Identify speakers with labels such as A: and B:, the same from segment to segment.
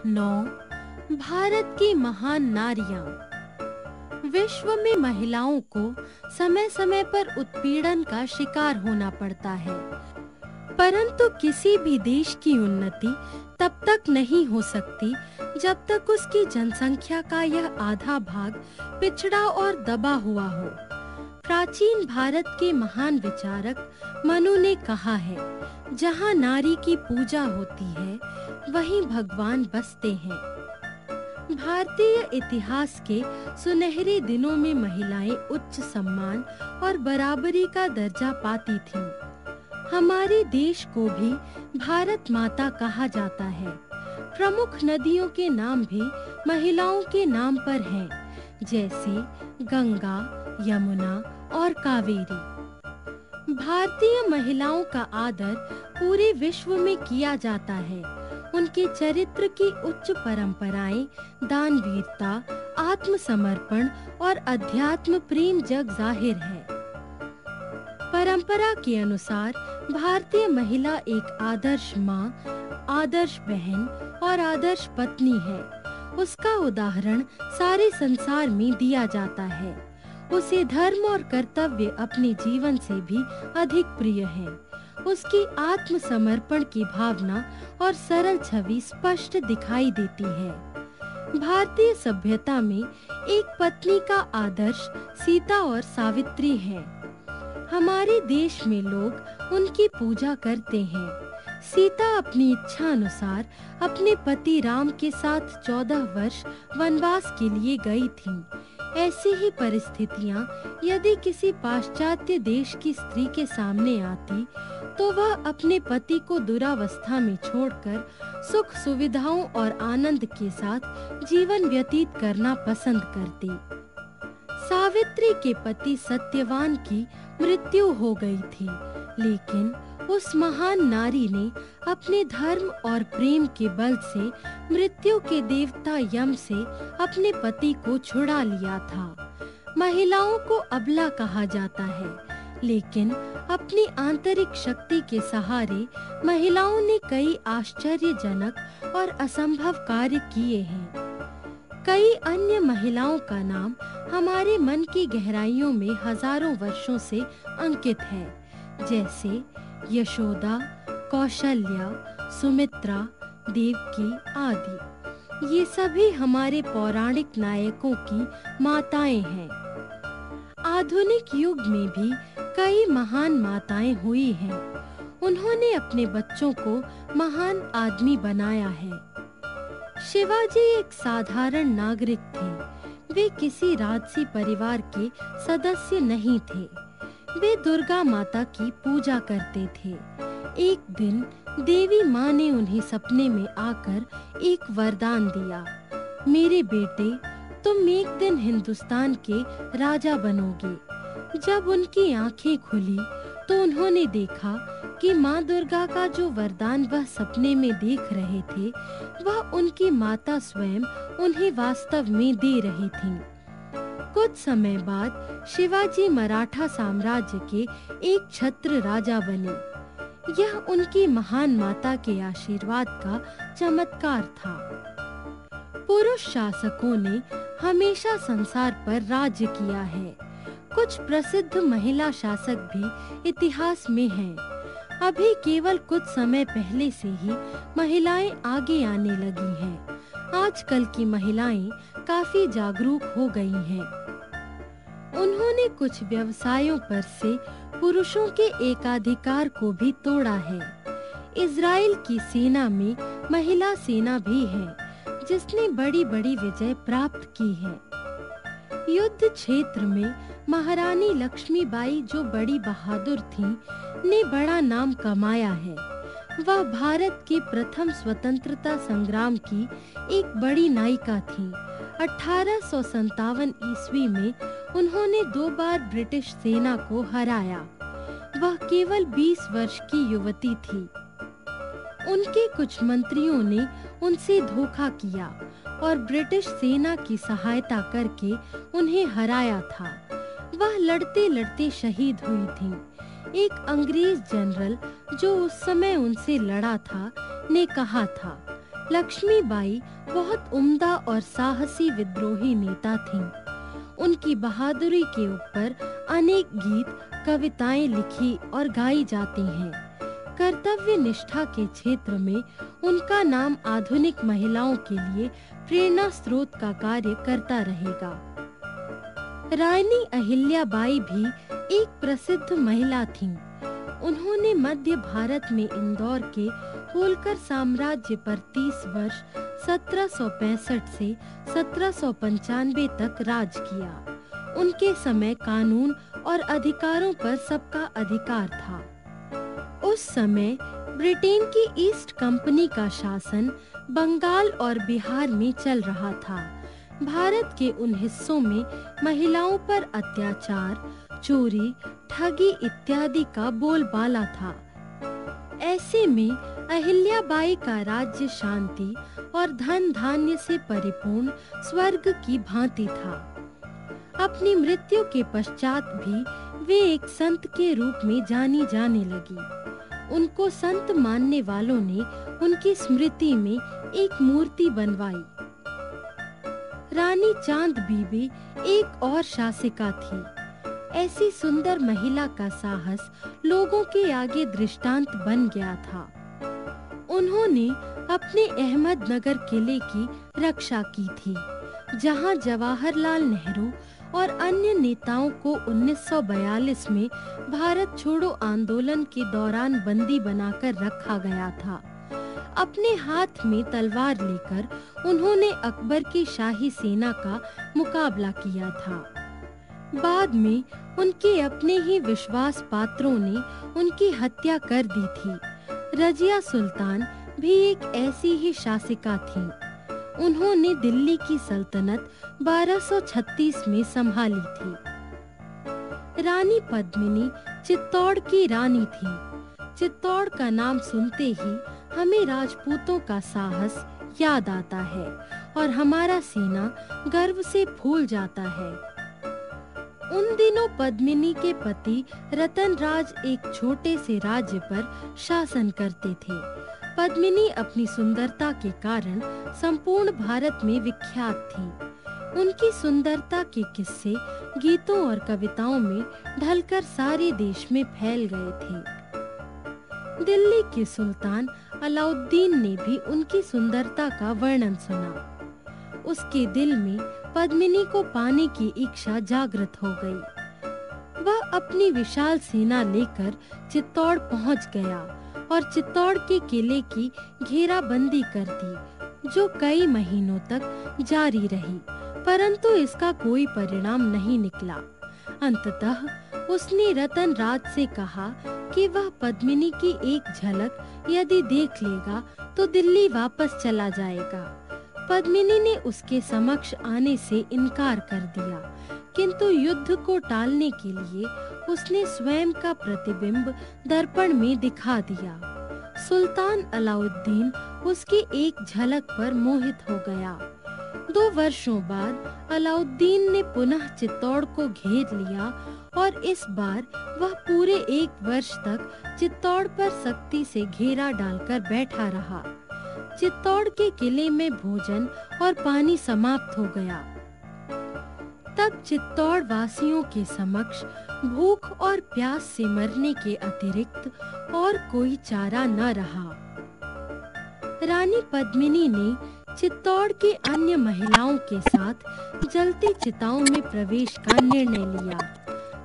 A: 9 भारत की महान नारियां। विश्व में महिलाओं को समय समय पर उत्पीड़न का शिकार होना पड़ता है, परंतु किसी भी देश की उन्नति तब तक नहीं हो सकती जब तक उसकी जनसंख्या का यह आधा भाग पिछड़ा और दबा हुआ हो। प्राचीन भारत के महान विचारक मनु ने कहा है, जहाँ नारी की पूजा होती है वहीं भगवान बसते हैं। भारतीय इतिहास के सुनहरे दिनों में महिलाएं उच्च सम्मान और बराबरी का दर्जा पाती थीं। हमारे देश को भी भारत माता कहा जाता है। प्रमुख नदियों के नाम भी महिलाओं के नाम पर हैं, जैसे गंगा, यमुना और कावेरी। भारतीय महिलाओं का आदर पूरे विश्व में किया जाता है। उनके चरित्र की उच्च परंपराएं दानवीरता, आत्मसमर्पण और अध्यात्म प्रेम जग जाहिर है। परंपरा के अनुसार भारतीय महिला एक आदर्श माँ, आदर्श बहन और आदर्श पत्नी है। उसका उदाहरण सारे संसार में दिया जाता है। उसे धर्म और कर्तव्य अपने जीवन से भी अधिक प्रिय है। उसकी आत्मसमर्पण की भावना और सरल छवि स्पष्ट दिखाई देती है। भारतीय सभ्यता में एक पत्नी का आदर्श सीता और सावित्री है। हमारे देश में लोग उनकी पूजा करते हैं। सीता अपनी इच्छा अनुसार अपने पति राम के साथ 14 वर्ष वनवास के लिए गई थीं। ऐसी ही परिस्थितियां यदि किसी पाश्चात्य देश की स्त्री के सामने आती, तो वह अपने पति को दुरावस्था में छोड़कर सुख सुविधाओं और आनंद के साथ जीवन व्यतीत करना पसंद करती। सावित्री के पति सत्यवान की मृत्यु हो गई थी, लेकिन उस महान नारी ने अपने धर्म और प्रेम के बल से मृत्यु के देवता यम से अपने पति को छुड़ा लिया था। महिलाओं को अबला कहा जाता है, लेकिन अपनी आंतरिक शक्ति के सहारे महिलाओं ने कई आश्चर्यजनक और असंभव कार्य किए हैं। कई अन्य महिलाओं का नाम हमारे मन की गहराइयों में हजारों वर्षों से अंकित है, जैसे यशोदा, कौशल्या, सुमित्रा, देवकी आदि। ये सभी हमारे पौराणिक नायकों की माताएं हैं। आधुनिक युग में भी कई महान माताएं हुई हैं। उन्होंने अपने बच्चों को महान आदमी बनाया है। शिवाजी एक साधारण नागरिक थे। वे किसी राजसी परिवार के सदस्य नहीं थे। वे दुर्गा माता की पूजा करते थे। एक दिन देवी माँ ने उन्हें सपने में आकर एक वरदान दिया, मेरे बेटे, तुम एक दिन हिंदुस्तान के राजा बनोगे। जब उनकी आंखें खुली तो उन्होंने देखा कि माँ दुर्गा का जो वरदान वह सपने में देख रहे थे, वह उनकी माता स्वयं उन्हें वास्तव में दे रही थीं। कुछ समय बाद शिवाजी मराठा साम्राज्य के एक छत्र राजा बने। यह उनकी महान माता के आशीर्वाद का चमत्कार था। पुरुष शासकों ने हमेशा संसार पर राज्य किया है। कुछ प्रसिद्ध महिला शासक भी इतिहास में हैं। अभी केवल कुछ समय पहले से ही महिलाएं आगे आने लगी हैं। आजकल की महिलाएं काफी जागरूक हो गई हैं। उन्होंने कुछ व्यवसायों पर से पुरुषों के एकाधिकार को भी तोड़ा है। इजराइल की सेना में महिला सेना भी है, जिसने बड़ी-बड़ी विजय प्राप्त की है। युद्ध क्षेत्र में महारानी लक्ष्मीबाई, जो बड़ी बहादुर थीं, ने बड़ा नाम कमाया है। वह भारत के प्रथम स्वतंत्रता संग्राम की एक बड़ी नायिका थीं। 1857 ईस्वी में उन्होंने 2 बार ब्रिटिश सेना को हराया। वह केवल 20 वर्ष की युवती थी। उनके कुछ मंत्रियों ने उनसे धोखा किया और ब्रिटिश सेना की सहायता करके उन्हें हराया था। वह लड़ते लड़ते शहीद हुई थीं। एक अंग्रेज जनरल जो उस समय उनसे लड़ा था ने कहा था, लक्ष्मीबाई बहुत उम्दा और साहसी विद्रोही नेता थीं। उनकी बहादुरी के ऊपर अनेक गीत, कविताएं लिखी और गाई जाती हैं। कर्तव्य निष्ठा के क्षेत्र में उनका नाम आधुनिक महिलाओं के लिए प्रेरणा स्रोत का कार्य करता रहेगा। रानी अहिल्याबाई भी एक प्रसिद्ध महिला थीं। उन्होंने मध्य भारत में इंदौर के होलकर साम्राज्य पर 30 वर्ष 1765 से 1795 तक राज किया। उनके समय कानून और अधिकारों पर सबका अधिकार था। उस समय ब्रिटेन की ईस्ट कंपनी का शासन बंगाल और बिहार में चल रहा था। भारत के उन हिस्सों में महिलाओं पर अत्याचार, चोरी, ठगी इत्यादि का बोलबाला था। ऐसे में अहिल्याबाई का राज्य शांति और धन धान्य से परिपूर्ण स्वर्ग की भांति था। अपनी मृत्यु के पश्चात भी वे एक संत के रूप में जानी जाने लगी। उनको संत मानने वालों ने उनकी स्मृति में एक मूर्ति बनवाई। रानी चांद बीबी एक और शासिका थी। ऐसी सुंदर महिला का साहस लोगों के आगे दृष्टांत बन गया था। उन्होंने अपने अहमदनगर किले की रक्षा की थी, जहां जवाहरलाल नेहरू और अन्य नेताओं को 1942 में भारत छोड़ो आंदोलन के दौरान बंदी बनाकर रखा गया था। अपने हाथ में तलवार लेकर उन्होंने अकबर की शाही सेना का मुकाबला किया था। बाद में उनके अपने ही विश्वास पात्रों ने उनकी हत्या कर दी थी। रजिया सुल्तान भी एक ऐसी ही शासिका थी। उन्होंने दिल्ली की सल्तनत 1236 में संभाली थी। रानी पद्मिनी चित्तौड़ की रानी थी। चित्तौड़ का नाम सुनते ही हमें राजपूतों का साहस याद आता है और हमारा सीना गर्व से फूल जाता है। उन दिनों पद्मिनी के पति रतनराज एक छोटे से राज्य पर शासन करते थे। पद्मिनी अपनी सुंदरता के कारण संपूर्ण भारत में विख्यात थी। उनकी सुंदरता के किस्से गीतों और कविताओं में ढलकर सारे देश में फैल गए थे। दिल्ली के सुल्तान अलाउद्दीन ने भी उनकी सुंदरता का वर्णन सुना। उसके दिल में पद्मिनी को पाने की इच्छा जागृत हो गई। वह अपनी विशाल सेना लेकर चित्तौड़ पहुंच गया और चित्तौड़ के किले की घेराबंदी कर दी, जो कई महीनों तक जारी रही, परंतु इसका कोई परिणाम नहीं निकला। अंततः उसने रतनराज से कहा कि वह पद्मिनी की एक झलक यदि देख लेगा तो दिल्ली वापस चला जाएगा। पद्मिनी ने उसके समक्ष आने से इनकार कर दिया, किंतु युद्ध को टालने के लिए उसने स्वयं का प्रतिबिंब दर्पण में दिखा दिया। सुल्तान अलाउद्दीन उसकी एक झलक पर मोहित हो गया। 2 वर्षों बाद अलाउद्दीन ने पुनः चित्तौड़ को घेर लिया और इस बार वह पूरे 1 वर्ष तक चित्तौड़ पर सख्ती से घेरा डालकर बैठा रहा। चित्तौड़ के किले में भोजन और पानी समाप्त हो गया। तब चित्तौड़ वासियों के समक्ष भूख और प्यास से मरने के अतिरिक्त और कोई चारा न रहा। रानी पद्मिनी ने चित्तौड़ के अन्य महिलाओं के साथ जलती चिताओं में प्रवेश का निर्णय लिया।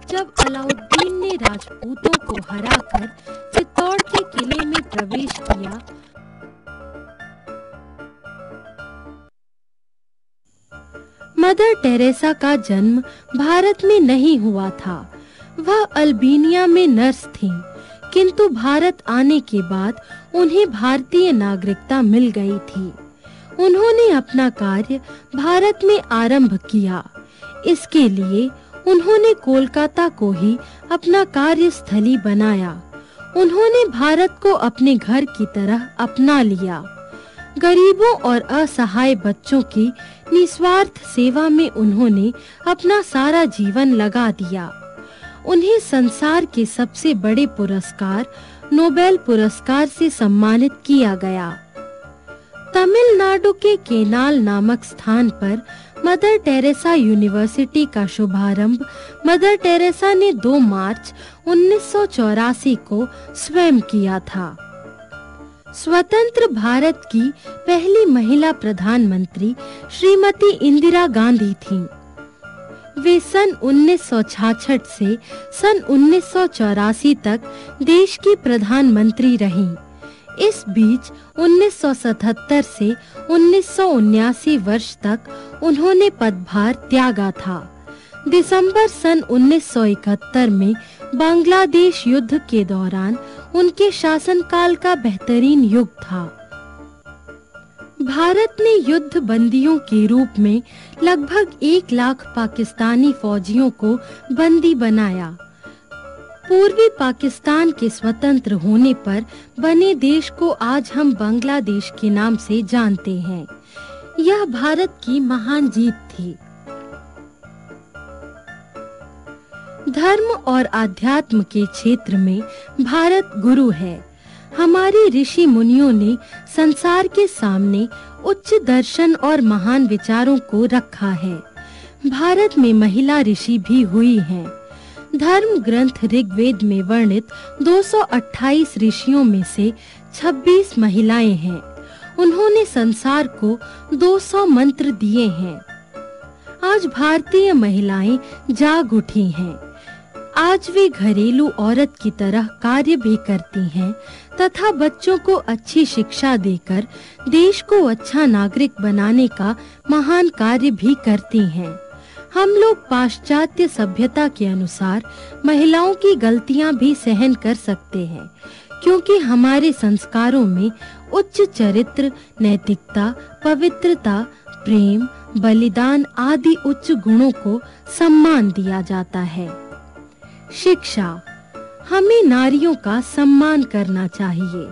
A: जब अलाउद्दीन ने राजपूतों को हराकर चित्तौड़ के किले में प्रवेश किया, मदर टेरेसा का जन्म भारत में नहीं हुआ था। वह अल्बानिया में नर्स थीं, किंतु भारत आने के बाद उन्हें भारतीय नागरिकता मिल गई थी। उन्होंने अपना कार्य भारत में आरंभ किया। इसके लिए उन्होंने कोलकाता को ही अपना कार्यस्थली बनाया। उन्होंने भारत को अपने घर की तरह अपना लिया। गरीबों और असहाय बच्चों की निस्वार्थ सेवा में उन्होंने अपना सारा जीवन लगा दिया। उन्हें संसार के सबसे बड़े पुरस्कार नोबेल पुरस्कार से सम्मानित किया गया। तमिलनाडु के केनाल नामक स्थान पर मदर टेरेसा यूनिवर्सिटी का शुभारंभ मदर टेरेसा ने 2 मार्च 1984 को स्वयं किया था। स्वतंत्र भारत की पहली महिला प्रधानमंत्री श्रीमती इंदिरा गांधी थीं। वे सन 1966 से सन 1984 तक देश की प्रधानमंत्री रहीं। इस बीच 1977 से 1979 वर्ष तक उन्होंने पदभार त्यागा था। दिसंबर सन 1971 में बांग्लादेश युद्ध के दौरान उनके शासनकाल का बेहतरीन युग था। भारत ने युद्ध बंदियों के रूप में लगभग 1 लाख पाकिस्तानी फौजियों को बंदी बनाया। पूर्वी पाकिस्तान के स्वतंत्र होने पर बने देश को आज हम बांग्लादेश के नाम से जानते हैं। यह भारत की महान जीत थी। धर्म और आध्यात्म के क्षेत्र में भारत गुरु है। हमारे ऋषि मुनियों ने संसार के सामने उच्च दर्शन और महान विचारों को रखा है। भारत में महिला ऋषि भी हुई हैं। धर्म ग्रंथ ऋग्वेद में वर्णित 228 ऋषियों में से 26 महिलाएं हैं। उन्होंने संसार को 200 मंत्र दिए हैं। आज भारतीय महिलाएं जाग उठी हैं। आज वे घरेलू औरत की तरह कार्य भी करती हैं तथा बच्चों को अच्छी शिक्षा देकर देश को अच्छा नागरिक बनाने का महान कार्य भी करती हैं। हम लोग पाश्चात्य सभ्यता के अनुसार महिलाओं की गलतियां भी सहन कर सकते हैं, क्योंकि हमारे संस्कारों में उच्च चरित्र, नैतिकता, पवित्रता, प्रेम, बलिदान आदि उच्च गुणों को सम्मान दिया जाता है। शिक्षा, हमें नारियों का सम्मान करना चाहिए।